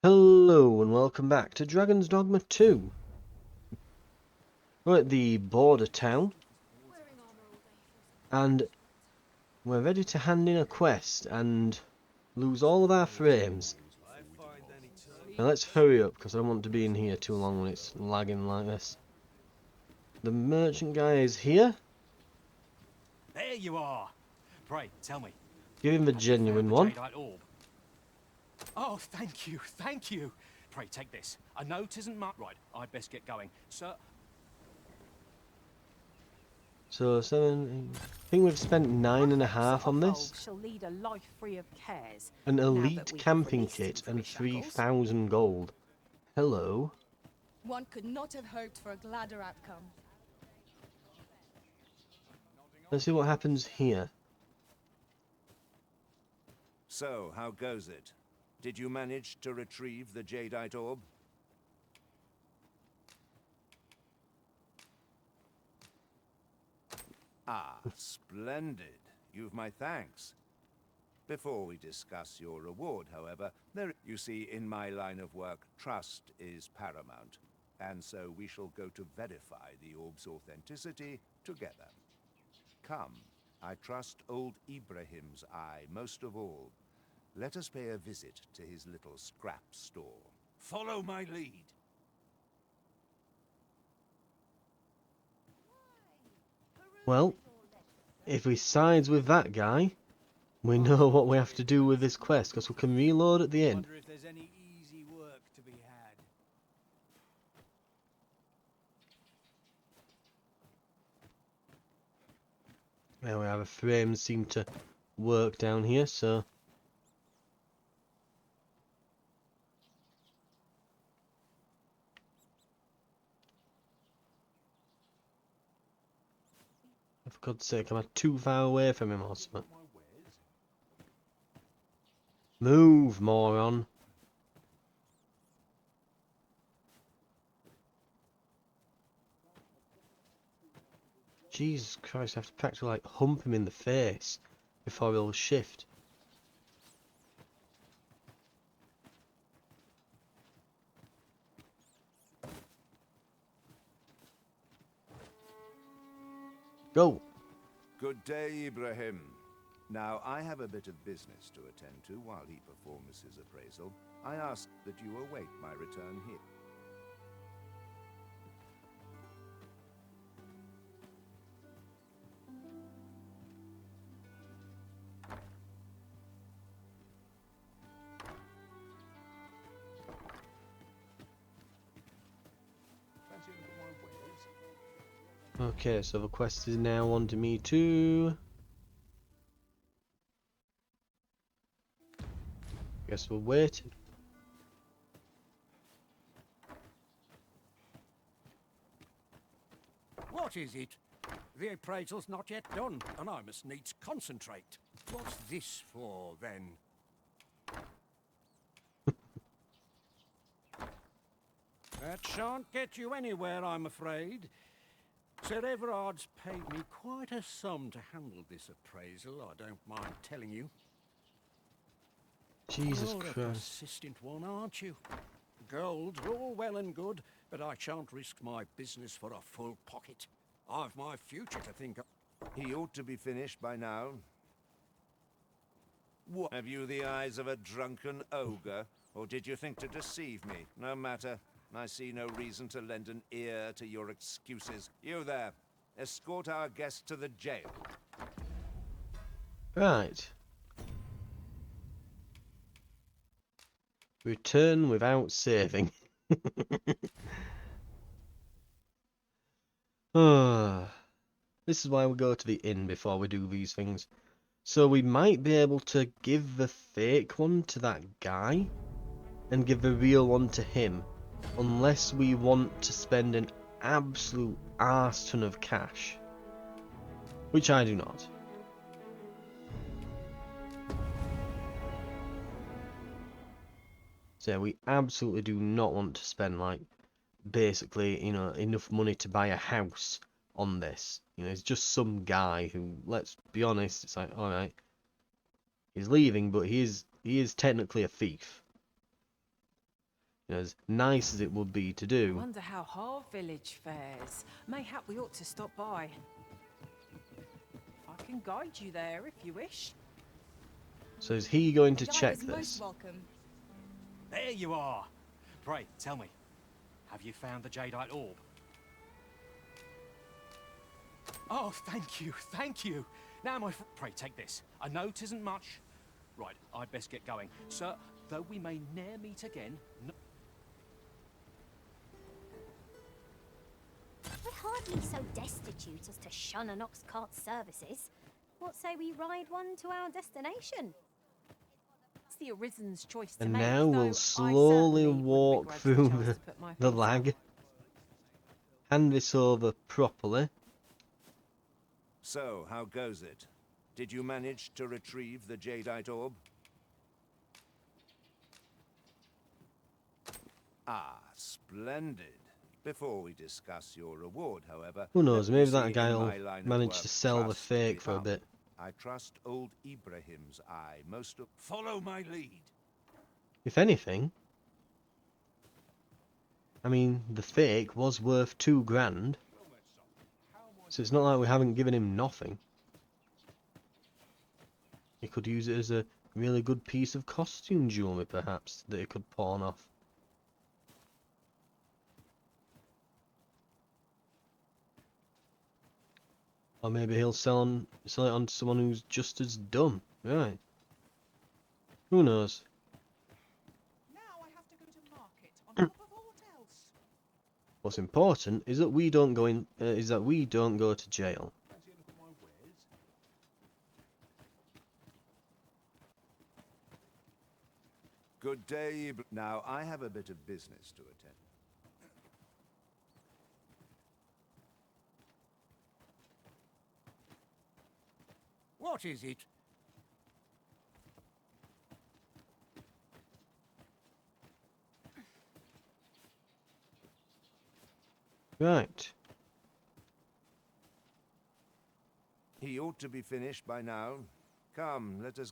Hello and welcome back to Dragon's Dogma 2. We're at the border town and we're ready to hand in a quest and lose all of our frames. Now let's hurry up because I don't want to be in here too long when it's lagging like this. The merchant guy is here. There you are. Pray, tell me. Give him the Have you found genuine the one. jadeite orb? Oh, thank you, thank you. Pray, take this. I know 'tisn't much. Right, I'd best get going. Sir... So I think we've spent 9.5 on this. Shall lead a life free of cares. An Now that elite we have camping released him kit from and his shackles. 3,000 gold. Hello. One could not have hoped for a gladder outcome. Let's see what happens here. So, how goes it? Did you manage to retrieve the jadeite orb? Ah, splendid. You've my thanks. Before we discuss your reward, however, you see, in my line of work, trust is paramount. And so we shall go to verify the orb's authenticity together. Come, I trust old Ibrahim's eye most of all. Let us pay a visit to his little scrap store. Follow my lead. Well, if we sides with that guy, we know what we have to do with this quest, because we can reload at the end. Wonder if there's any easy work to be had. There we have, the frames seem to work down here, so... For God's sake, am I too far away from him or something? Move, moron! Jesus Christ, I have to practically like hump him in the face before he'll shift. Go! Good day, Ibrahim. Now, I have a bit of business to attend to while he performs his appraisal. I ask that you await my return here. Okay, so the quest is now on to me too. Guess we'll wait. What is it? The appraisal's not yet done, and I must needs concentrate. What's this for, then? That shan't get you anywhere, I'm afraid. Sir Everard's paid me quite a sum to handle this appraisal, I don't mind telling you. Jesus You're a Christ. persistent one, aren't you? Gold's all well and good, but I shan't risk my business for a full pocket. I've my future to think of. He ought to be finished by now. What? Have you the eyes of a drunken ogre, or did you think to deceive me? No matter. I see no reason to lend an ear to your excuses. You there, escort our guest to the jail. Right. Return without saving. This is why we go to the inn before we do these things. So we might be able to give the fake one to that guy and give the real one to him, unless we want to spend an absolute arse ton of cash, which I do not. So we absolutely do not want to spend, like, basically, you know, enough money to buy a house on this. You know, it's just some guy who, let's be honest, it's like, alright, he's leaving, but he is technically a thief. as nice as it would be to do. Wonder how our village fares. Mayhap we ought to stop by. I can guide you there if you wish. So is he going to Guide check is most this? welcome. There you are. Pray, tell me, have you found the jadeite orb? Oh, thank you, thank you. Now, pray, take this. A note isn't much. Right, I'd best get going. Sir, though we may ne'er meet again, We're hardly so destitute as to shun an ox cart's services. What say we ride one to our destination? It's the Arisen's choice to And make. now though we'll I slowly certainly wouldn't walk begrudge through chance to put my the feet up. lag. Hand this over properly. So, how goes it? Did you manage to retrieve the jadeite orb? Ah, splendid. Before we discuss your reward, however, Who knows, let me maybe that see guy in will my line of manage work, to sell the trust fake be for a found. bit. I trust old Ibrahim's eye most of... Follow my lead. If anything, I mean, the fake was worth 2 grand. So it's not like we haven't given him nothing. He could use it as a really good piece of costume jewellery, perhaps, that he could pawn off. Or maybe he'll sell it on to someone who's just as dumb. Right. Who knows? Now I have to go to market on top of all else. What's important is that we don't go in. We don't go to jail. Fancy a look at my wares? Good day, Now, I have a bit of business to attend. What is it? Right. He ought to be finished by now. Come, let us...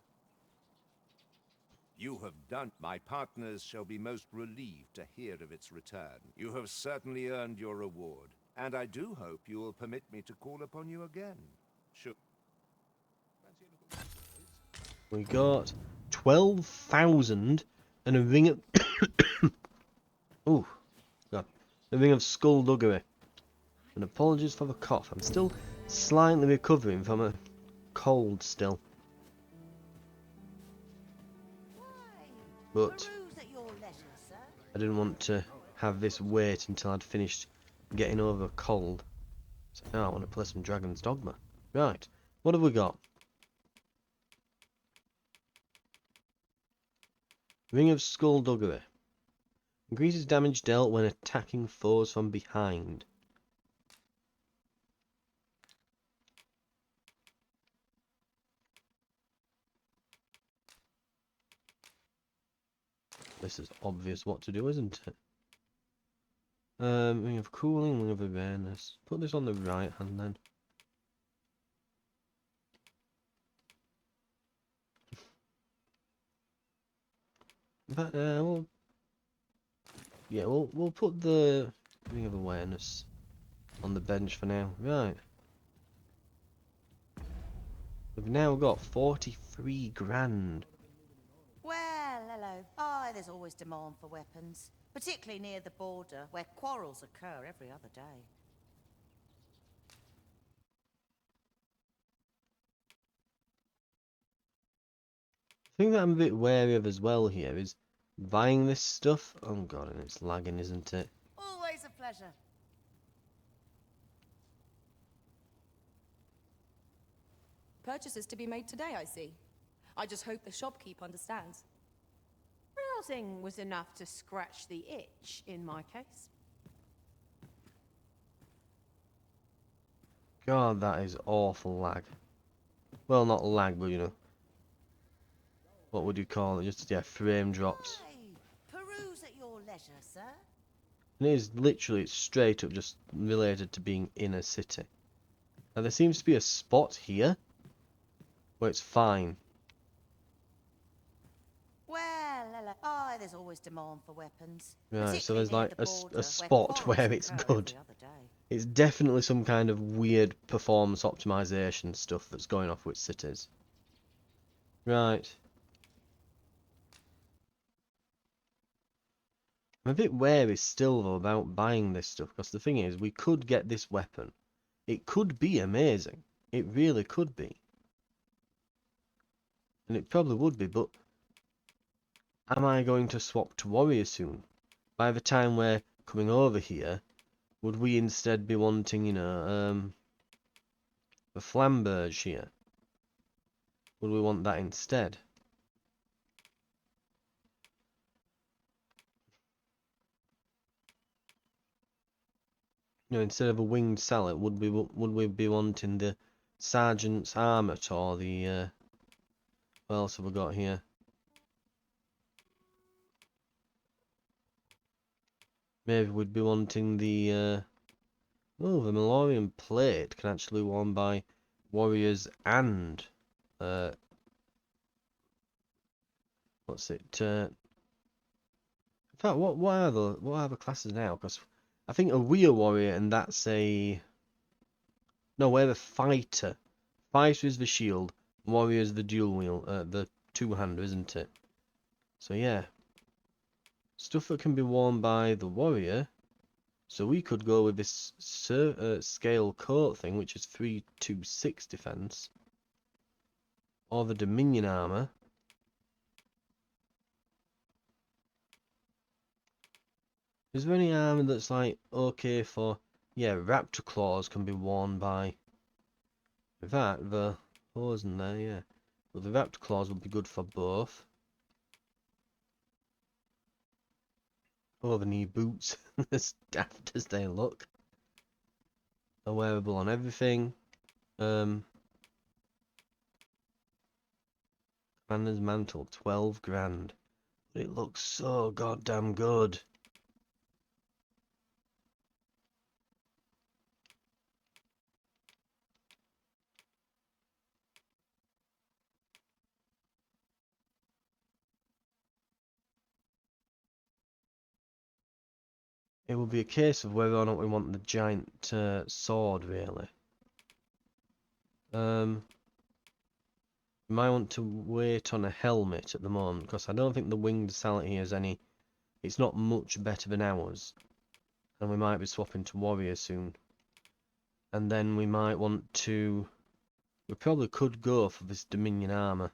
You have done. My partners shall be most relieved to hear of its return. You have certainly earned your reward, and I do hope you will permit me to call upon you again. Sure. Fancy a look at my wares? We got 12,000 and a ring of... Ooh, God. A ring of skullduggery. And apologies for the cough. I'm still slightly recovering from a cold still. But I didn't want to have this wait until I'd finished getting over a cold. So now I want to play some Dragon's Dogma. Right, what have we got? Ring of Skullduggery. Increases damage dealt when attacking foes from behind. This is obvious what to do, isn't it? Ring of Cooling, Ring of Awareness. Put this on the right hand then. But we'll put the Ring of Awareness on the bench for now. Right. We've now got 43 grand. Well, hello. Aye, there's always demand for weapons, particularly near the border, where quarrels occur every other day. The thing that I'm a bit wary of as well here is buying this stuff. Oh god, and it's lagging, isn't it? Always a pleasure. Purchases to be made today, I see. I just hope the shopkeep understands. Browsing was enough to scratch the itch in my case. God, that is awful lag. Well, not lag, but you know. What would you call it? Just, yeah, frame drops. Aye, peruse at your leisure, sir. And it is literally straight up just related to being in a city. Now, there seems to be a spot here where it's fine. Well, hello. Oh, there's always demand for weapons. Right, so Particularly there's near like the a border, spot quarrels where it's occur good. every other day. It's definitely some kind of weird performance optimization stuff that's going off with cities. Right. I'm a bit wary still though about buying this stuff, because the thing is, we could get this weapon. It could be amazing. It really could be. And it probably would be, but am I going to swap to warrior soon? By the time we're coming over here, would we instead be wanting, you know, the flamberge here? Would we want that instead? You know, instead of a winged sallet, would we be wanting the sergeant's armor or the what else have we got here? Maybe we'd be wanting the oh, the Malorian plate can actually be worn by warriors and what's it? In fact, what are the classes now? Because I think a real warrior, and that's a no, we're the fighter. Fighter is the shield. Warrior is the dual wheel, the two-hander, isn't it? So yeah, stuff that can be worn by the warrior. So we could go with this scale coat thing, which is 326 defense, or the Dominion armor. Is there any armor that's like okay for? Yeah, raptor claws can be worn by. In fact, the hose in there, yeah. But the raptor claws would be good for both. Oh, the knee boots, as daft as they look, are wearable on everything. Commander's mantle, 12 grand. But it looks so goddamn good. It will be a case of whether or not we want the giant sword, really. We might want to wait on a helmet at the moment, because I don't think the winged sallet here has any. It's not much better than ours. And we might be swapping to warrior soon. And then we might want to. We probably could go for this Dominion armor.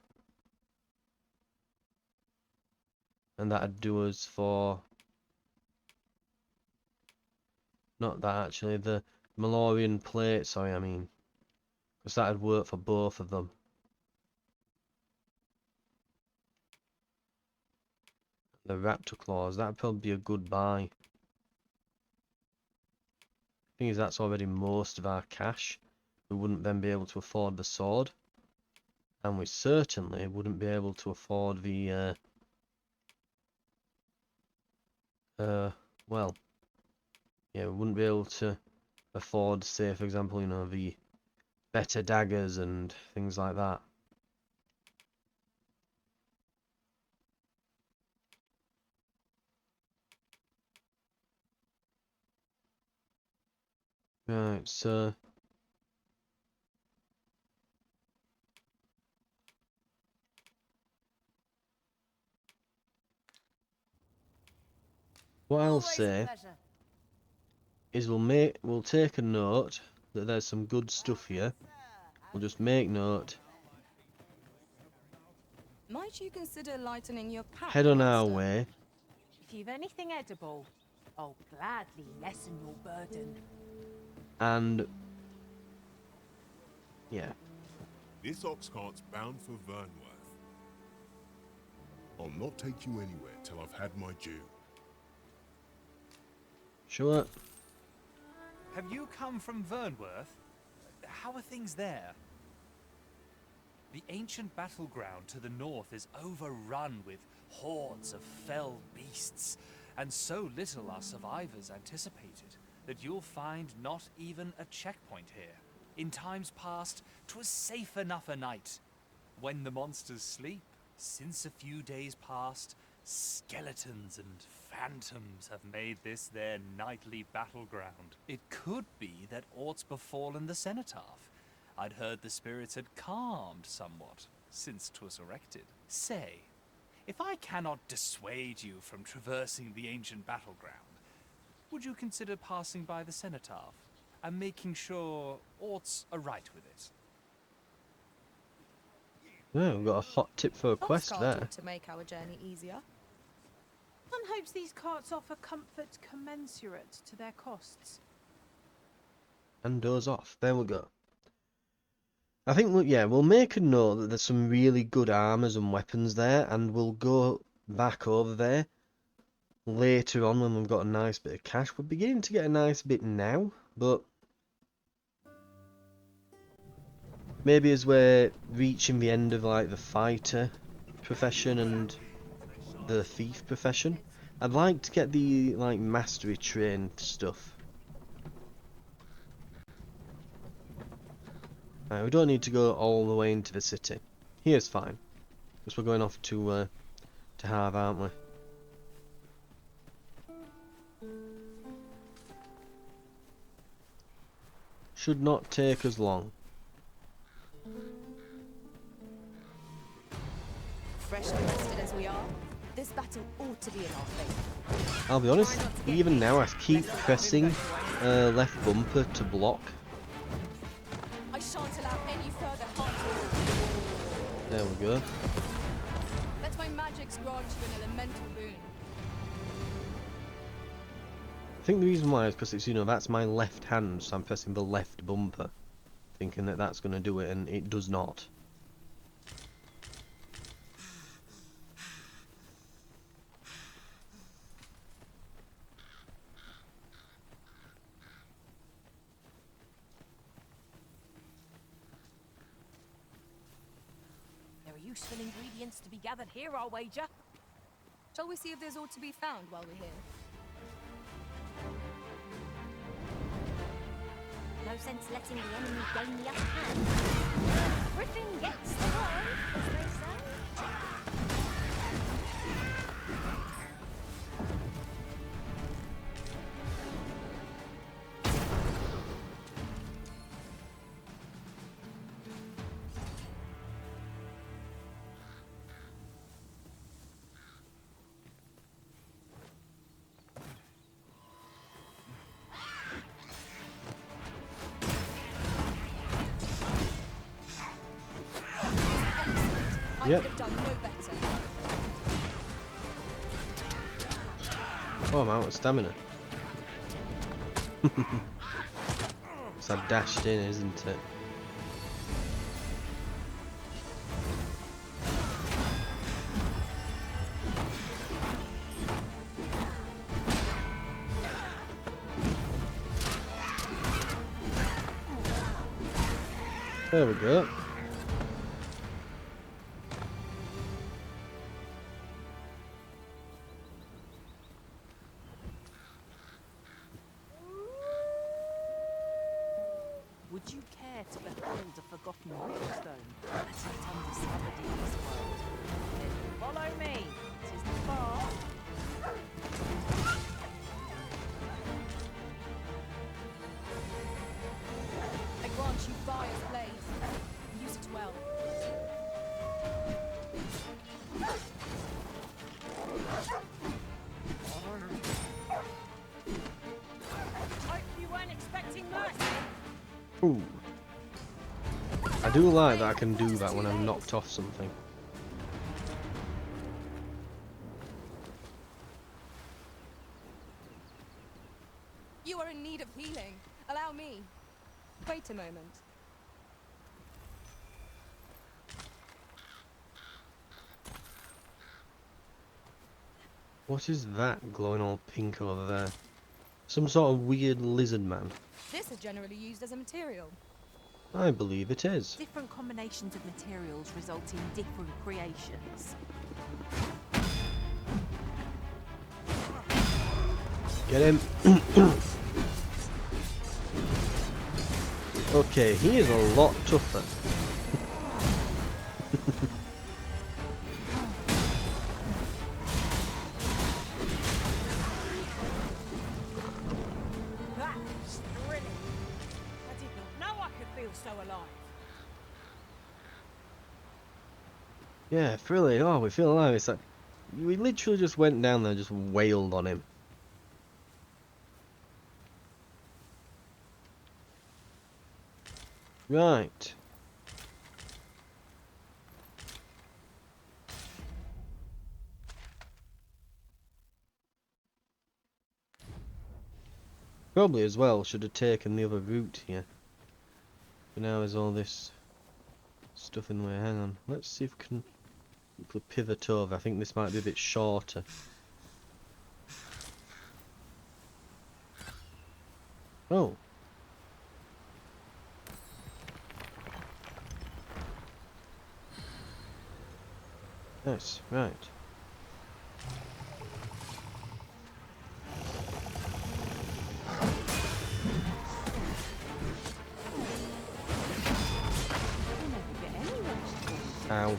And that'd do us for. Not that actually, the Malorian plate, sorry, I mean. Because that'd work for both of them. The raptor claws, that'd probably be a good buy. Thing is, that's already most of our cash. We wouldn't then be able to afford the sword. And we certainly wouldn't be able to afford the, well, yeah, we wouldn't be able to afford, say, for example, you know, the better daggers and things like that. Right, so what I'll Always a say pleasure. is we'll take a note that there's some good stuff here. We'll just make note. Might you consider lightening your pack, Head on our Master? way. If you've anything edible, I'll gladly lessen your burden. And yeah. This ox cart's bound for Vernworth. I'll not take you anywhere till I've had my due. Sure. Have you come from Vernworth? How are things there? The ancient battleground to the north is overrun with hordes of fell beasts, and so little are survivors anticipated that you'll find not even a checkpoint here. In times past, 'twas safe enough a night. When the monsters sleep, since a few days past, Skeletons and phantoms have made this their nightly battleground. It could be that aught's befallen the cenotaph. I'd heard the spirits had calmed somewhat since 'twas erected. Say, if I cannot dissuade you from traversing the ancient battleground, would you consider passing by the cenotaph and making sure aught's aright with it? Yeah, we've got a hot tip for a quest Oxcart there. ought to make our journey easier. One hopes these carts offer comfort commensurate to their costs. And doors off. There we go. I think, we'll make a note that there's some really good armors and weapons there, and we'll go back over there later on when we've got a nice bit of cash. We're beginning to get a nice bit now, but maybe as we're reaching the end of like the fighter profession and the thief profession, I'd like to get the like mastery trained stuff. We don't need to go all the way into the city. Here's fine, because we're going off to Harv, aren't we? Should not take us long. Freshly rested as we are, this battle ought to be in our favour. I'll be honest, even now I keep pressing left bumper to block. I shan't allow any further harm to you. There we go. Let my magics grant you an elemental boon. I think the reason why is because it's, that's my left hand, so I'm pressing the left bumper, thinking that that's going to do it, and it does not. There are useful ingredients to be gathered here, I'll wager. Shall we see if there's aught to be found while we're here? No sense letting the enemy gain the upper hand. Griffin gets the worm, as they say. Yep. Could have done no better. Oh, I'm out of stamina. So I dashed in, isn't it? There we go. Would you care to behold a forgotten milestone that is undiscovered in this world? Then follow me. It isn't far. I grant you fire's blaze. Use it well. Hope you weren't expecting mercy. Ooh. I do like that I can do that when I'm knocked off something. You are in need of healing. Allow me. Wait a moment. What is that glowing all pink over there? Some sort of weird lizard man. This is generally used as a material. I believe it is. Different combinations of materials result in different creations. Get him. Okay, he is a lot tougher. so alive. Yeah, thrilling. Oh, we feel alive. It's like we literally just went down there and just wailed on him. Right. Probably as well should have taken the other route here. But now there's all this stuff in the way. Hang on. Let's see if we can pivot over. I think this might be a bit shorter. Oh. Nice, right. Ow.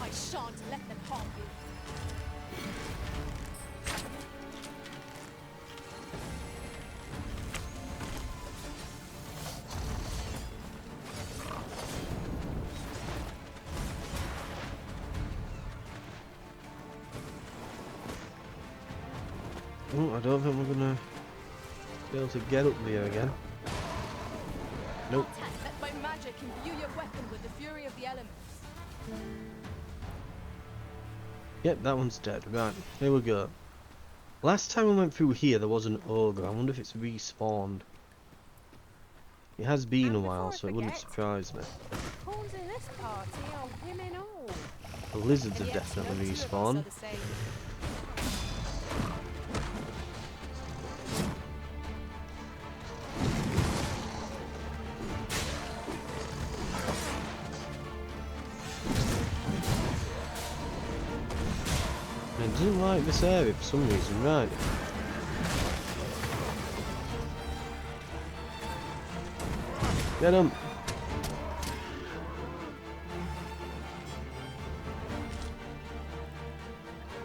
I shan't let them harm you. Oh, I don't think we're gonna be able to get up there again. Nope. Let my magic imbue your weapon with the fury of the elements. Yep, that one's dead. Right, here we go. Last time we went through here, there was an ogre. I wonder if it's respawned. It has been a while, so it wouldn't surprise me. Pawns in this party are women all. The lizards have definitely respawned. I didn't like this area for some reason, right. Get him!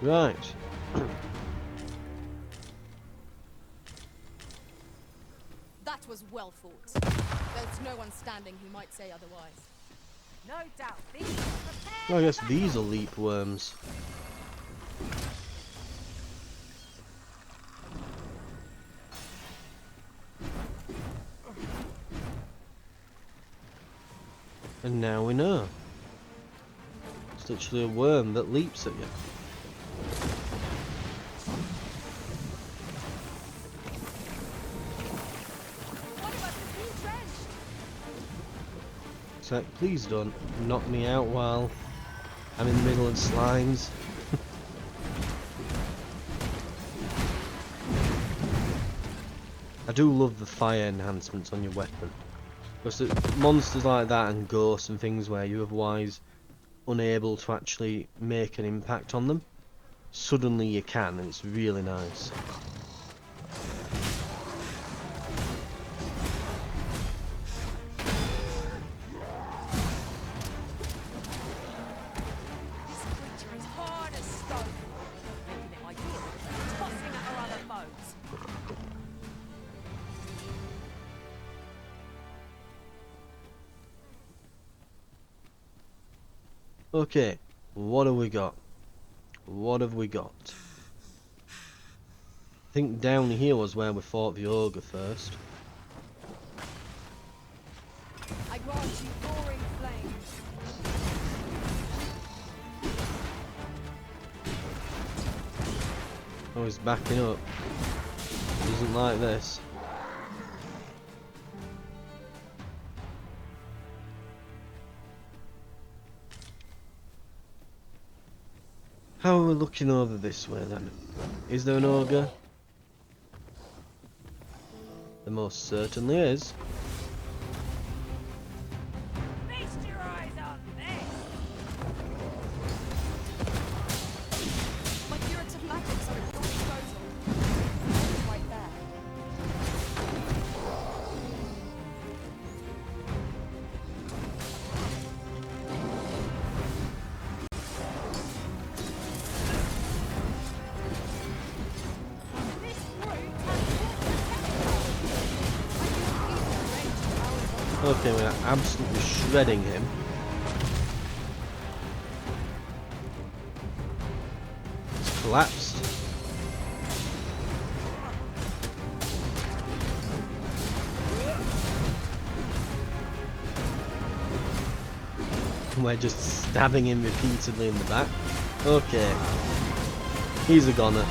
Right. That was well fought. There's no one standing who might say otherwise. No doubt these are prepared. Well, I guess these are leap worms. And now we know. It's literally a worm that leaps at you. One of us is being drenched. It's like, please don't knock me out while I'm in the middle of slimes. I do love the fire enhancements on your weapon. Because monsters like that and ghosts and things where you're otherwise unable to actually make an impact on them, suddenly you can, and it's really nice. This creature is hard as stone, making it ideal for tossing at her other foes. Okay, what have we got? What have we got? I think down here was where we fought the ogre first. I grant you roaring flames. Oh, he's backing up. He doesn't like this. How are we looking over this way then? Is there an ogre? There most certainly is. Feast your eyes on this! My curative magics are at your disposal. Right there. Okay, we're absolutely shredding him. He's collapsed. We're just stabbing him repeatedly in the back. Okay. He's a goner.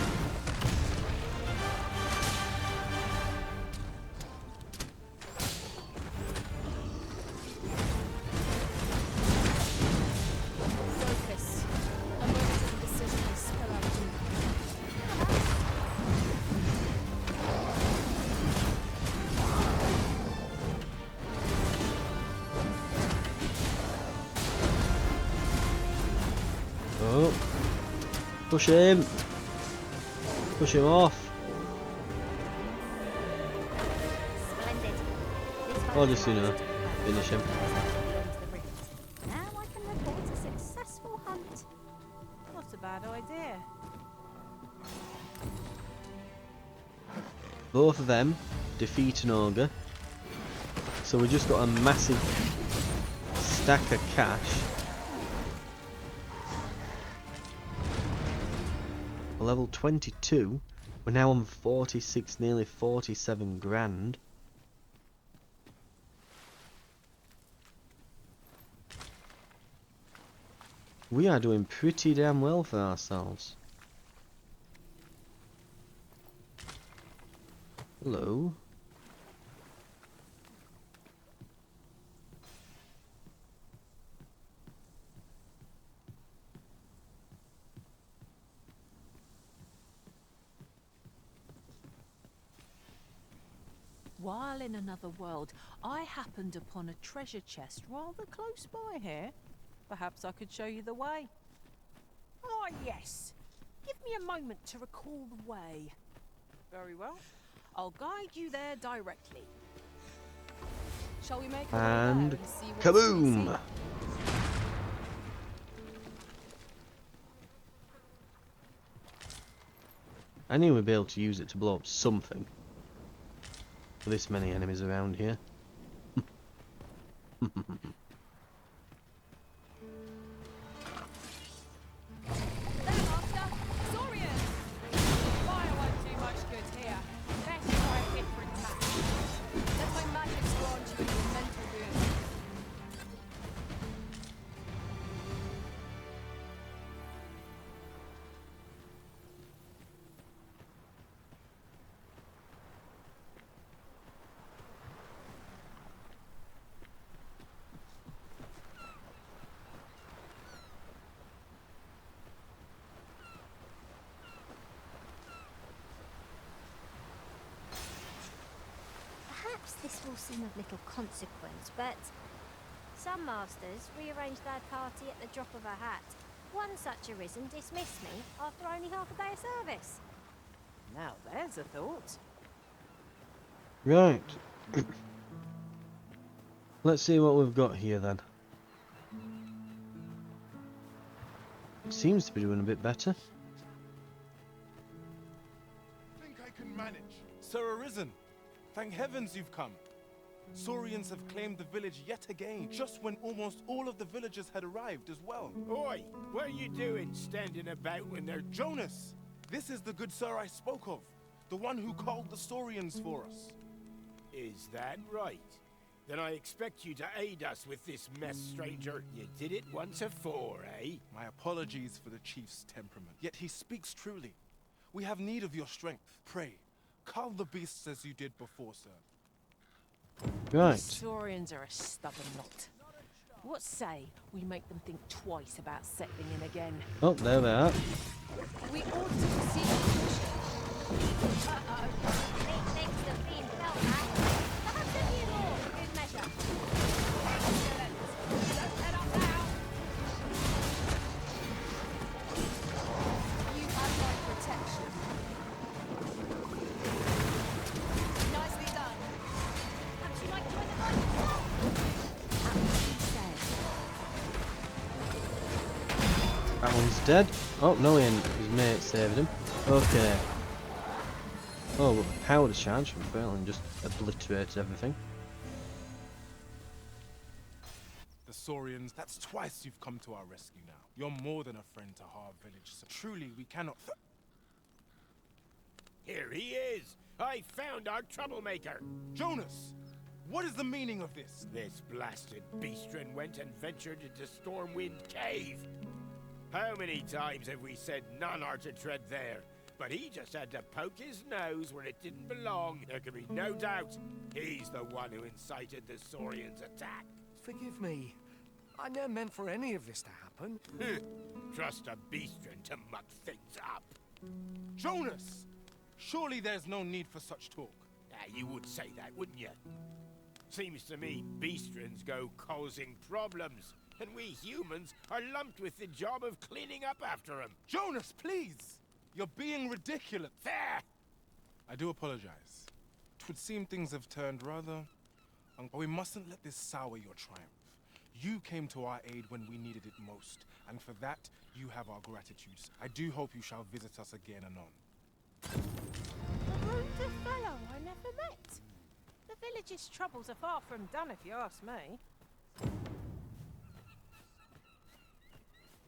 Focus. A moment of indecision will spill out too. Oh. Push him. Push him off. Splendid. Or just, you know, finish him. Now I can report a successful hunt. Not a bad idea. Both of them defeat an ogre. So we just got a massive stack of cash. Level 22. We're now on 46, nearly 47 grand. We are doing pretty damn well for ourselves. Hello. While in another world, I happened upon a treasure chest rather close by here. Perhaps I could show you the way. Ah, yes. Give me a moment to recall the way. Very well. I'll guide you there directly. Shall we make our way And there and see what's kaboom! missing? I knew we'd be able to use it to blow up something. With this many enemies around here. Perhaps this will seem of little consequence, but some masters rearrange their party at the drop of a hat. One such Arisen dismissed me after only half a day of service. Now there's a thought. Right. Let's see what we've got here then. It seems to be doing a bit better. Think I can manage. Sir Arisen, thank heavens you've come. Saurians have claimed the village yet again, just when almost all of the villagers had arrived as well. Oi, what are you doing standing about when they're... Jonas, this is the good sir I spoke of, the one who called the Saurians for us. Is that right? Then I expect you to aid us with this mess, stranger. You did it once afore, eh? My apologies for the chief's temperament, yet he speaks truly. We have need of your strength. Pray, cull the beasts as you did before, sir. Right. Saurians are a stubborn lot. What say we make them think twice about settling in again? Oh, there they are. We ought to proceed with Thinks the fiend felt that. Perhaps a few more for good measure. You have my protection. Nicely done. Perhaps you might join the fight. That one's dead. Oh, no, his mate saved him. Okay. Oh, well, powder charge from Berlin just obliterated everything. Saurians. That's twice you've come to our rescue now. You're more than a friend to Harv Village, so truly we cannot... Here he is! I found our troublemaker! Jonas! What is the meaning of this? This blasted beastren went and ventured into Stormwind Cave. How many times have we said none are to tread there? But he just had to poke his nose where it didn't belong. There can be no doubt he's the one who incited the Saurians' attack. Forgive me. I never meant for any of this to happen. Trust a beastren to muck things up. Jonas! Surely there's no need for such talk. You would say that, wouldn't you? Seems to me beastrens go causing problems, and we humans are lumped with the job of cleaning up after them. Jonas, please! You're being ridiculous. There! I do apologize. It would seem things have turned rather... But we mustn't let this sour your triumph. You came to our aid when we needed it most, and for that, you have our gratitude. I do hope you shall visit us again anon. A ruder fellow I never met. The village's troubles are far from done, if you ask me.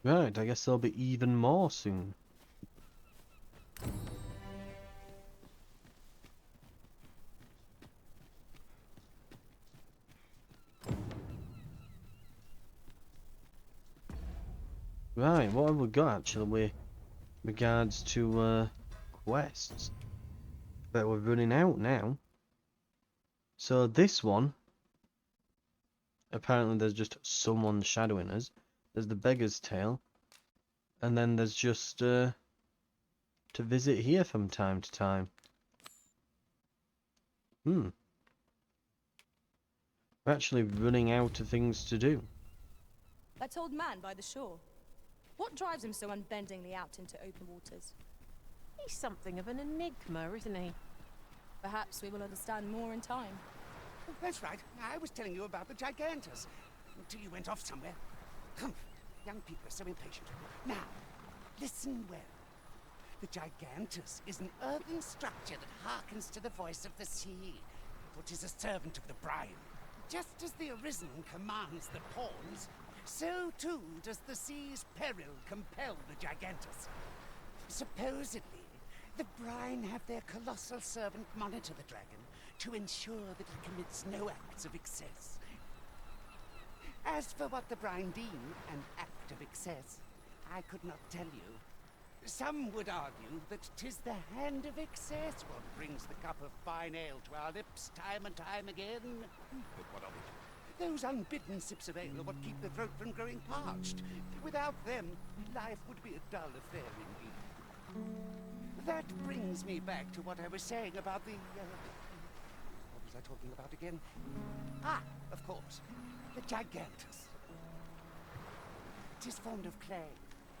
Right, I guess there'll be even more soon. Right, what have we got actually with regards to quests? Bet we're running out now. So this one, apparently there's just someone shadowing us. There's the beggar's tale, and then there's just to visit here from time to time. We're actually running out of things to do. That old man by the shore. What drives him so unbendingly out into open waters? He's something of an enigma, isn't he? Perhaps we will understand more in time. Oh, that's right. I was telling you about the Gigantus. Until you went off somewhere. Humph. Young people are so impatient. Now, listen well. The Gigantus is an earthen structure that hearkens to the voice of the sea, for 'tis a servant of the brine. Just as the Arisen commands the pawns, so too does the sea's peril compel the Gigantus. Supposedly, the brine have their colossal servant monitor the dragon to ensure that he commits no acts of excess. As for what the brine deem an act of excess, I could not tell you. Some would argue that 'tis the hand of excess what brings the cup of fine ale to our lips time and time again. But what of it? Those unbidden sips of ale are what keep the throat from growing parched. Without them, life would be a dull affair indeed. That brings me back to what I was saying about the... what was I talking about again? Ah, of course. The Gigantus. 'Tis fond of clay,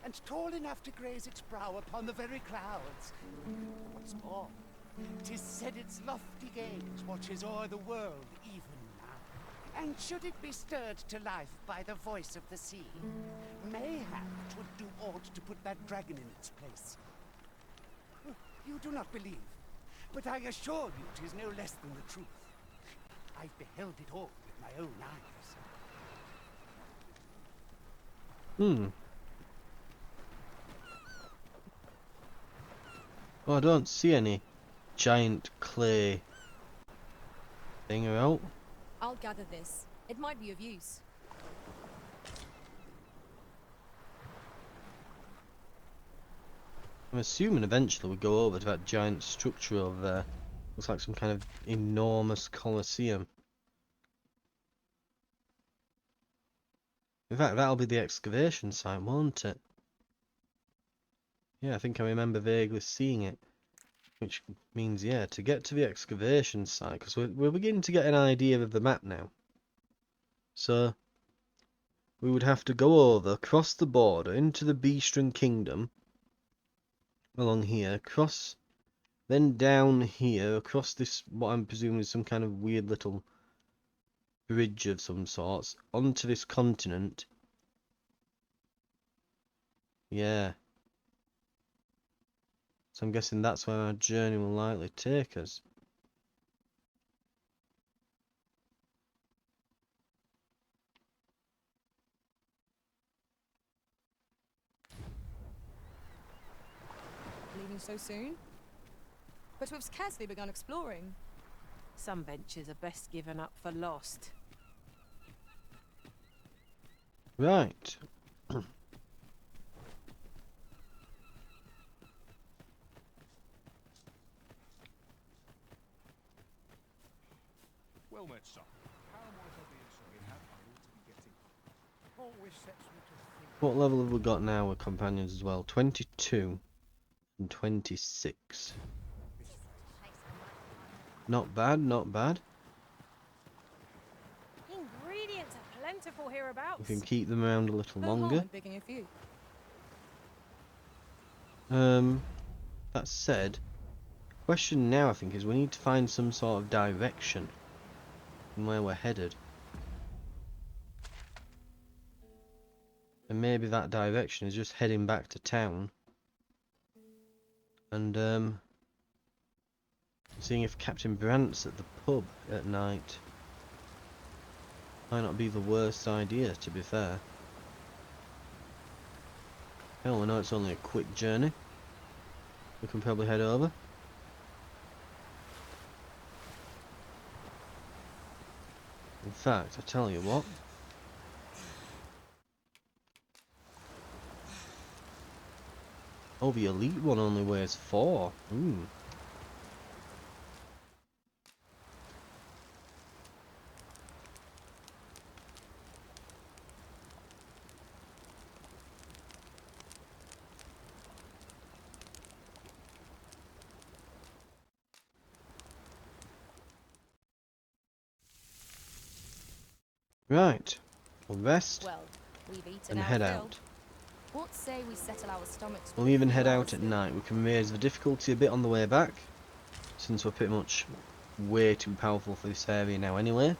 and tall enough to graze its brow upon the very clouds. What's more, 'tis said its lofty gaze watches o'er the world even now. And should it be stirred to life by the voice of the sea, mayhap 'twould do aught to put that dragon in its place. You do not believe, but I assure you 'tis no less than the truth. I've beheld it all with my own eyes. Oh, I don't see any giant clay thing out. I'll gather this. It might be of use. I'm assuming eventually we go over to that giant structure over there. Looks like some kind of enormous coliseum. In fact, that'll be the excavation site, won't it? Yeah, I think I remember vaguely seeing it. Which means, yeah, to get to the excavation site, because we're beginning to get an idea of the map now. So, we would have to go over, cross the border, into the Beastren Kingdom, along here, cross, then down here, across this, what I'm presuming is some kind of weird little bridge of some sorts, onto this continent. Yeah. So I'm guessing that's where our journey will likely take us. leaving so soon. But we've scarcely begun exploring. Some ventures are best given up for lost. Right. Well met, son. How might I be of service? I ought to be getting always sets me to think. What level have we got now with companions as well? 22 and 26. Not bad, not bad. Ingredients are plentiful hereabouts. We can keep them around a little longer. Picking a few. That said, question now I think is we need to find some sort of direction from where we're headed. And maybe that direction is just heading back to town. And seeing if Captain Brant's at the pub at night. Might not be the worst idea, to be fair. Hell, we know it's only a quick journey. We can probably head over. In fact, I tell you what. Oh, the elite one only weighs 4. Right, we'll rest Well, we've eaten and our head fill. out. What say we settle our stomachs? We'll even head out at night. We can raise the difficulty a bit on the way back, since we're pretty much way too powerful for this area now anyway.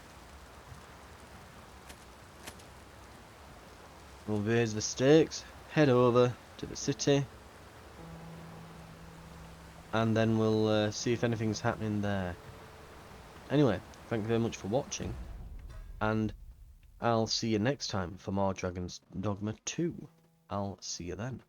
We'll raise the stakes, head over to the city, and then we'll see if anything's happening there. Anyway, thank you very much for watching, and I'll see you next time for more Dragon's Dogma 2. I'll see you then.